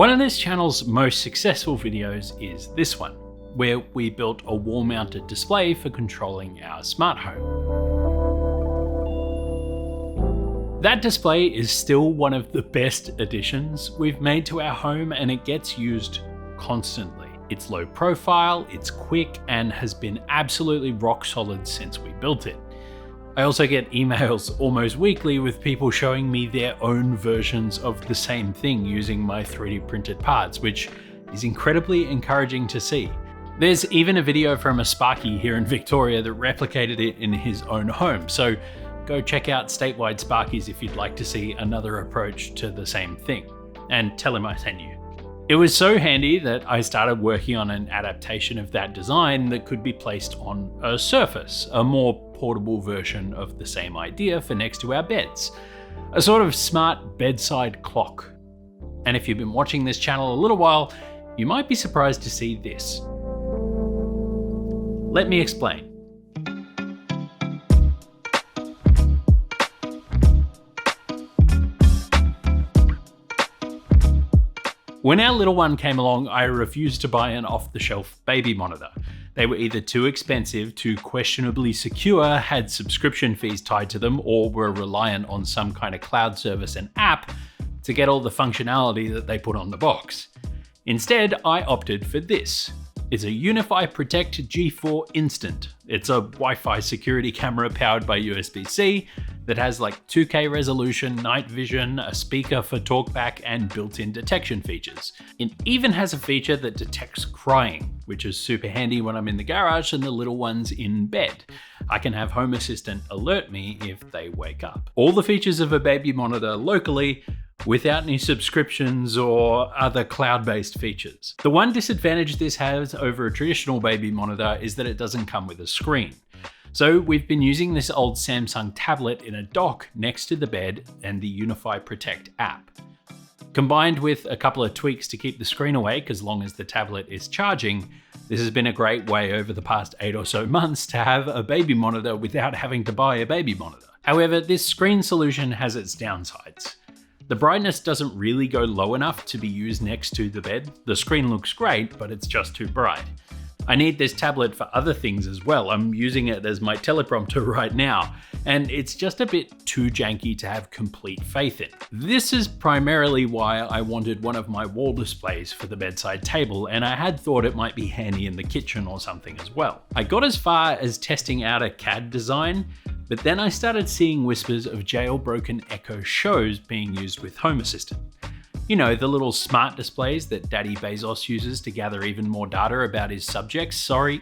One of this channel's most successful videos is this one, where we built a wall-mounted display for controlling our smart home. That display is still one of the best additions we've made to our home, and it gets used constantly. It's low profile, it's quick, and has been absolutely rock solid since we built it. I also get emails almost weekly with people showing me their own versions of the same thing using my 3D printed parts, which is incredibly encouraging to see. There's even a video from a Sparky here in Victoria that replicated it in his own home, so go check out Statewide Sparkies if you'd like to see another approach to the same thing, and tell him I sent you. It was so handy that I started working on an adaptation of that design that could be placed on a surface, a more portable version of the same idea for next to our beds. A sort of smart bedside clock. And if you've been watching this channel a little while, you might be surprised to see this. Let me explain. When our little one came along, I refused to buy an off-the-shelf baby monitor. They were either too expensive, too questionably secure, had subscription fees tied to them, or were reliant on some kind of cloud service and app to get all the functionality that they put on the box. Instead, I opted for this. It's a UniFi Protect G4 Instant. It's a Wi-Fi security camera powered by USB-C that has like 2K resolution, night vision, a speaker for talkback, and built-in detection features. It even has a feature that detects crying, which is super handy when I'm in the garage and the little one's in bed. I can have Home Assistant alert me if they wake up. All the features of a baby monitor locally, without any subscriptions or other cloud-based features. The one disadvantage this has over a traditional baby monitor is that it doesn't come with a screen. So we've been using this old Samsung tablet in a dock next to the bed and the UniFi Protect app. Combined with a couple of tweaks to keep the screen awake as long as the tablet is charging, this has been a great way over the past 8 or so months to have a baby monitor without having to buy a baby monitor. However, this screen solution has its downsides. The brightness doesn't really go low enough to be used next to the bed. The screen looks great, but it's just too bright. I need this tablet for other things as well. I'm using it as my teleprompter right now, and it's just a bit too janky to have complete faith in. This is primarily why I wanted one of my wall displays for the bedside table, and I had thought it might be handy in the kitchen or something as well. I got as far as testing out a CAD design, but then I started seeing whispers of jailbroken Echo shows being used with Home Assistant. You know, the little smart displays that Daddy Bezos uses to gather even more data about his subjects. Sorry,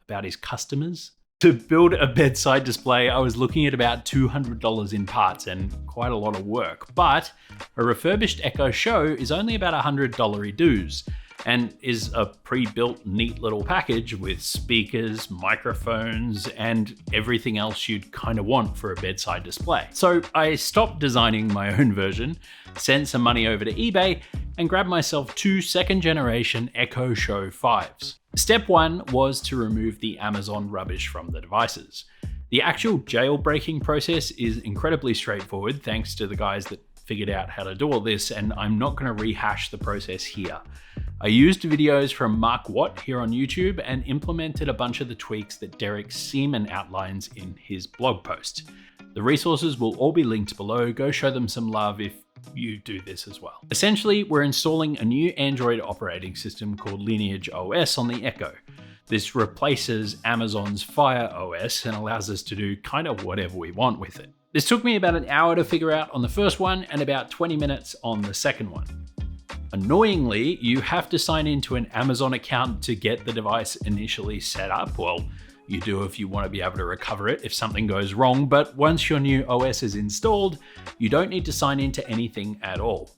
about his customers. To build a bedside display, I was looking at about $200 in parts and quite a lot of work, but a refurbished Echo Show is only about $100 dues and is a pre-built neat little package with speakers, microphones, and everything else you'd kind of want for a bedside display. So I stopped designing my own version, sent some money over to eBay, and grabbed myself 2 second-generation Echo Show 5s. Step 1 was to remove the Amazon rubbish from the devices. The actual jailbreaking process is incredibly straightforward thanks to the guys that figured out how to do all this, and I'm not going to rehash the process here. I used videos from Mark Watt here on YouTube and implemented a bunch of the tweaks that Derek Seaman outlines in his blog post. The resources will all be linked below. Go show them some love if you do this as well. Essentially, we're installing a new Android operating system called Lineage OS on the Echo. This replaces Amazon's Fire OS and allows us to do kind of whatever we want with it. This took me about an hour to figure out on the first one and about 20 minutes on the second one. Annoyingly, you have to sign into an Amazon account to get the device initially set up. Well, you do if you want to be able to recover it if something goes wrong, but once your new OS is installed, you don't need to sign into anything at all.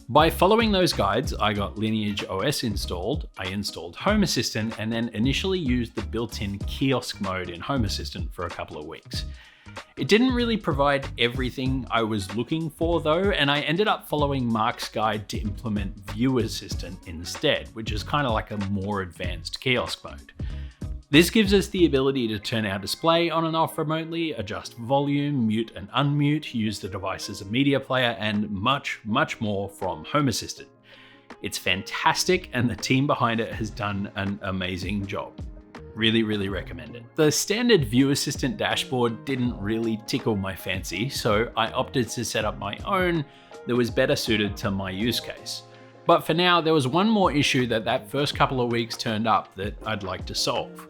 By following those guides, I got Lineage OS installed, I installed Home Assistant, and then initially used the built-in kiosk mode in Home Assistant for a couple of weeks. It didn't really provide everything I was looking for though, and I ended up following Mark's guide to implement View Assistant instead, which is kind of like a more advanced kiosk mode. This gives us the ability to turn our display on and off remotely, adjust volume, mute and unmute, use the device as a media player, and much, much more from Home Assistant. It's fantastic, and the team behind it has done an amazing job. Really, really recommend it. The standard View Assistant dashboard didn't really tickle my fancy, so I opted to set up my own that was better suited to my use case. But for now, there was one more issue that first couple of weeks turned up that I'd like to solve.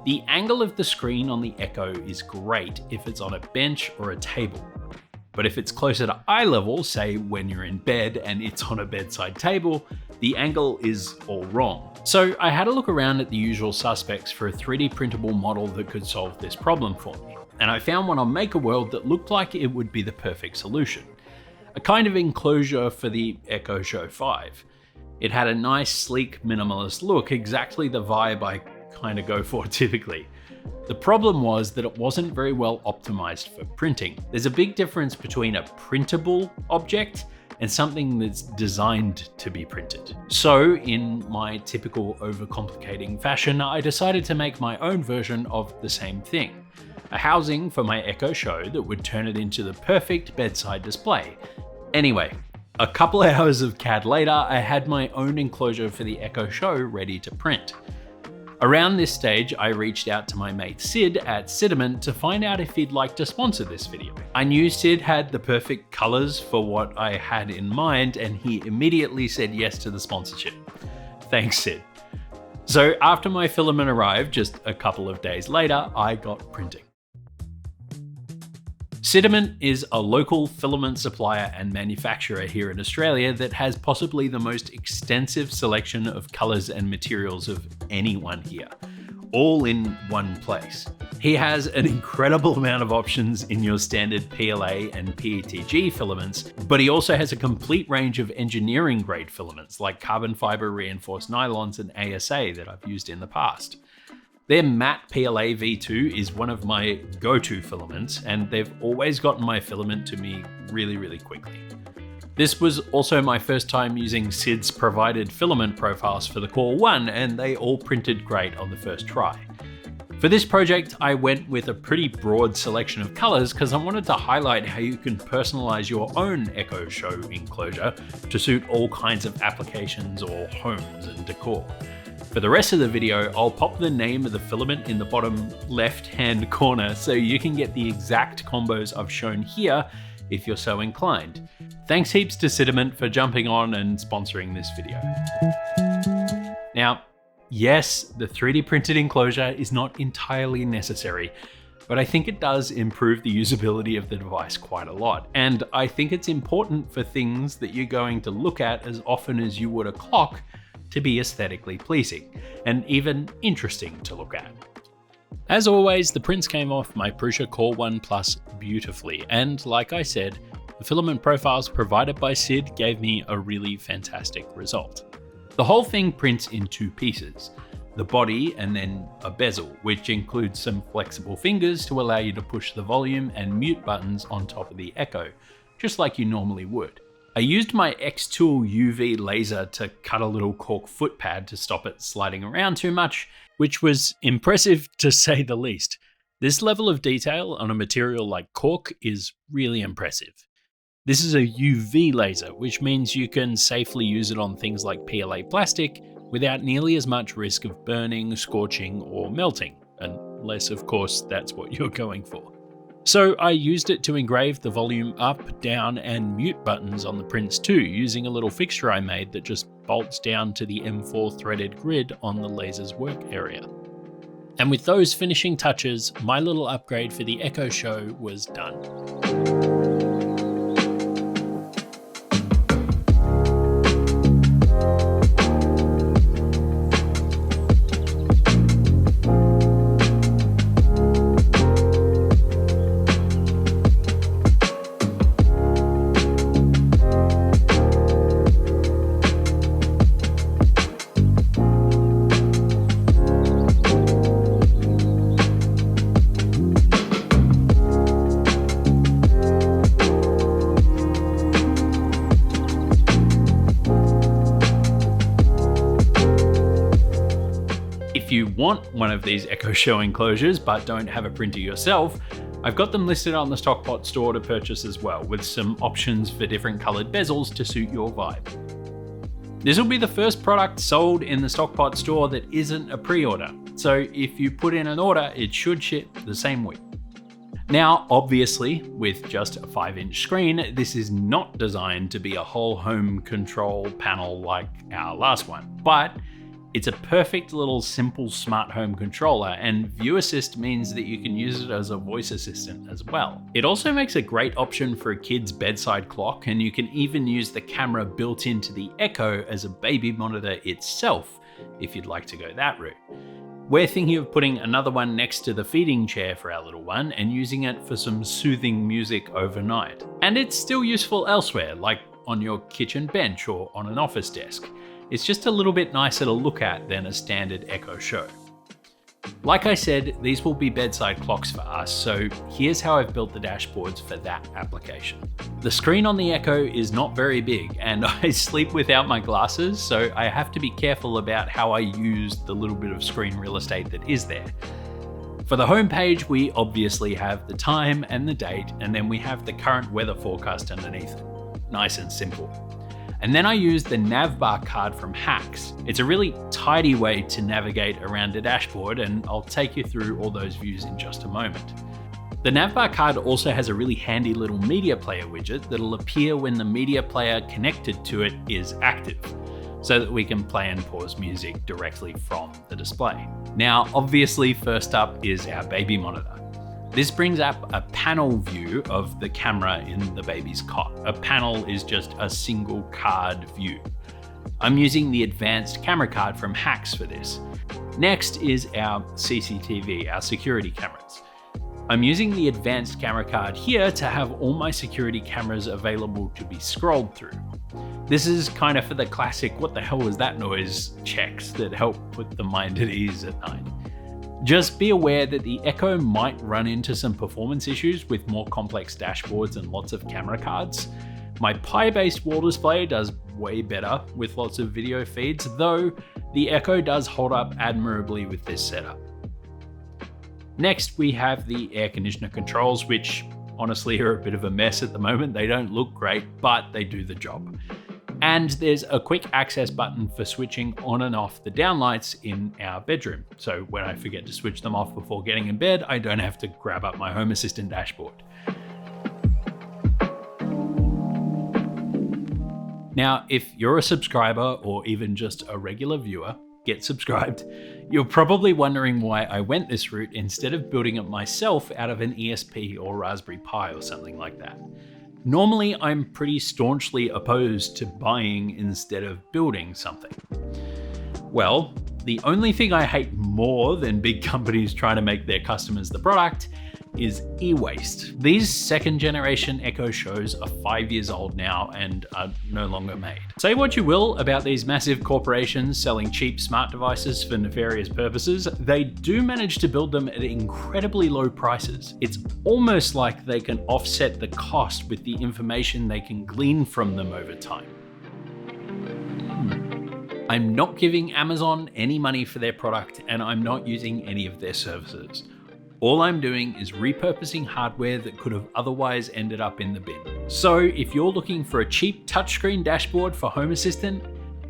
The angle of the screen on the Echo is great if it's on a bench or a table. But if it's closer to eye level, say when you're in bed and it's on a bedside table, the angle is all wrong. So I had a look around at the usual suspects for a 3D printable model that could solve this problem for me. And I found one on MakerWorld that looked like it would be the perfect solution. A kind of enclosure for the Echo Show 5. It had a nice, sleek, minimalist look, exactly the vibe I kind of go for typically. The problem was that it wasn't very well optimized for printing. There's a big difference between a printable object and something that's designed to be printed. So in my typical overcomplicating fashion, I decided to make my own version of the same thing. A housing for my Echo Show that would turn it into the perfect bedside display. Anyway, a couple of hours of CAD later, I had my own enclosure for the Echo Show ready to print. Around this stage, I reached out to my mate Sid at Cinnamon to find out if he'd like to sponsor this video. I knew Sid had the perfect colors for what I had in mind, and he immediately said yes to the sponsorship. Thanks, Sid. So after my filament arrived just a couple of days later, I got printing. Cinnamon is a local filament supplier and manufacturer here in Australia that has possibly the most extensive selection of colours and materials of anyone here, all in one place. He has an incredible amount of options in your standard PLA and PETG filaments, but he also has a complete range of engineering grade filaments like carbon fibre reinforced nylons and ASA that I've used in the past. Their matte PLA V2 is one of my go-to filaments, and they've always gotten my filament to me really, really quickly. This was also my first time using Sid's provided filament profiles for the Core 1, and they all printed great on the first try. For this project, I went with a pretty broad selection of colors because I wanted to highlight how you can personalize your own Echo Show enclosure to suit all kinds of applications or homes and decor. For the rest of the video, I'll pop the name of the filament in the bottom left-hand corner so you can get the exact combos I've shown here if you're so inclined. Thanks heaps to Cinnamon for jumping on and sponsoring this video. Now, yes, the 3D printed enclosure is not entirely necessary, but I think it does improve the usability of the device quite a lot. And I think it's important for things that you're going to look at as often as you would a clock to be aesthetically pleasing and even interesting to look at. As always, the prints came off my Prusa Core 1 Plus beautifully, and like I said, the filament profiles provided by Sid gave me a really fantastic result. The whole thing prints in two pieces, the body and then a bezel, which includes some flexible fingers to allow you to push the volume and mute buttons on top of the Echo, just like you normally would. I used my X-Tool UV laser to cut a little cork foot pad to stop it sliding around too much, which was impressive to say the least. This level of detail on a material like cork is really impressive. This is a UV laser, which means you can safely use it on things like PLA plastic without nearly as much risk of burning, scorching, or melting, unless of course that's what you're going for. So I used it to engrave the volume up, down, and mute buttons on the prints too, using a little fixture I made that just bolts down to the M4 threaded grid on the laser's work area. And with those finishing touches, my little upgrade for the Echo Show was done. want one of these Echo Show enclosures but don't have a printer yourself, I've got them listed on the Stockpot store to purchase as well, with some options for different coloured bezels to suit your vibe. This will be the first product sold in the Stockpot store that isn't a pre-order, so if you put in an order, it should ship the same week. Now, obviously, with just a 5-inch screen, this is not designed to be a whole home control panel like our last one, but it's a perfect little simple smart home controller, and View Assist means that you can use it as a voice assistant as well. It also makes a great option for a kid's bedside clock, and you can even use the camera built into the Echo as a baby monitor itself, if you'd like to go that route. We're thinking of putting another one next to the feeding chair for our little one and using it for some soothing music overnight. And it's still useful elsewhere, like on your kitchen bench or on an office desk. It's just a little bit nicer to look at than a standard Echo Show. Like I said, these will be bedside clocks for us, so here's how I've built the dashboards for that application. The screen on the Echo is not very big, and I sleep without my glasses, so I have to be careful about how I use the little bit of screen real estate that is there. For the homepage, we obviously have the time and the date, and then we have the current weather forecast underneath it. Nice and simple. And then I use the navbar card from Hacks. It's a really tidy way to navigate around a dashboard, and I'll take you through all those views in just a moment. The navbar card also has a really handy little media player widget that'll appear when the media player connected to it is active, so that we can play and pause music directly from the display. Now, obviously, first up is our baby monitor. This brings up a panel view of the camera in the baby's cot. A panel is just a single card view. I'm using the advanced camera card from Hacks for this. Next is our CCTV, our security cameras. I'm using the advanced camera card here to have all my security cameras available to be scrolled through. This is kind of for the classic "what the hell was that noise" checks that help put the mind at ease at night. Just be aware that the Echo might run into some performance issues with more complex dashboards and lots of camera cards. My Pi-based wall display does way better with lots of video feeds, though the Echo does hold up admirably with this setup. Next, we have the air conditioner controls, which honestly are a bit of a mess at the moment. They don't look great, but they do the job. And there's a quick access button for switching on and off the downlights in our bedroom. So when I forget to switch them off before getting in bed, I don't have to grab up my Home Assistant dashboard. Now, if you're a subscriber or even just a regular viewer, get subscribed. You're probably wondering why I went this route instead of building it myself out of an ESP or Raspberry Pi or something like that. Normally, I'm pretty staunchly opposed to buying instead of building something. Well, the only thing I hate more than big companies trying to make their customers the product is e-waste. These second generation Echo Shows are 5 years old now and are no longer made. Say what you will about these massive corporations selling cheap smart devices for nefarious purposes, they do manage to build them at incredibly low prices. It's almost like they can offset the cost with the information they can glean from them over time. I'm not giving Amazon any money for their product, and I'm not using any of their services. All I'm doing is repurposing hardware that could have otherwise ended up in the bin. So if you're looking for a cheap touchscreen dashboard for Home Assistant,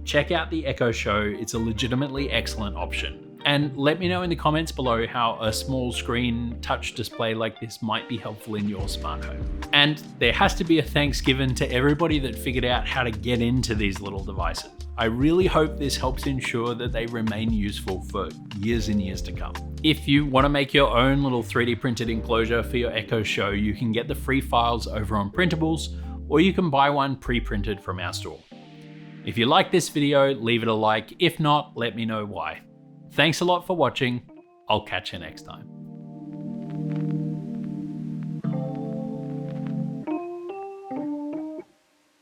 check out the Echo Show. It's a legitimately excellent option. And let me know in the comments below how a small screen touch display like this might be helpful in your smart home. And there has to be a thanks given to everybody that figured out how to get into these little devices. I really hope this helps ensure that they remain useful for years and years to come. If you want to make your own little 3D printed enclosure for your Echo Show, you can get the free files over on Printables, or you can buy one pre-printed from our store. If you like this video, leave it a like. If not, let me know why. Thanks a lot for watching. I'll catch you next time.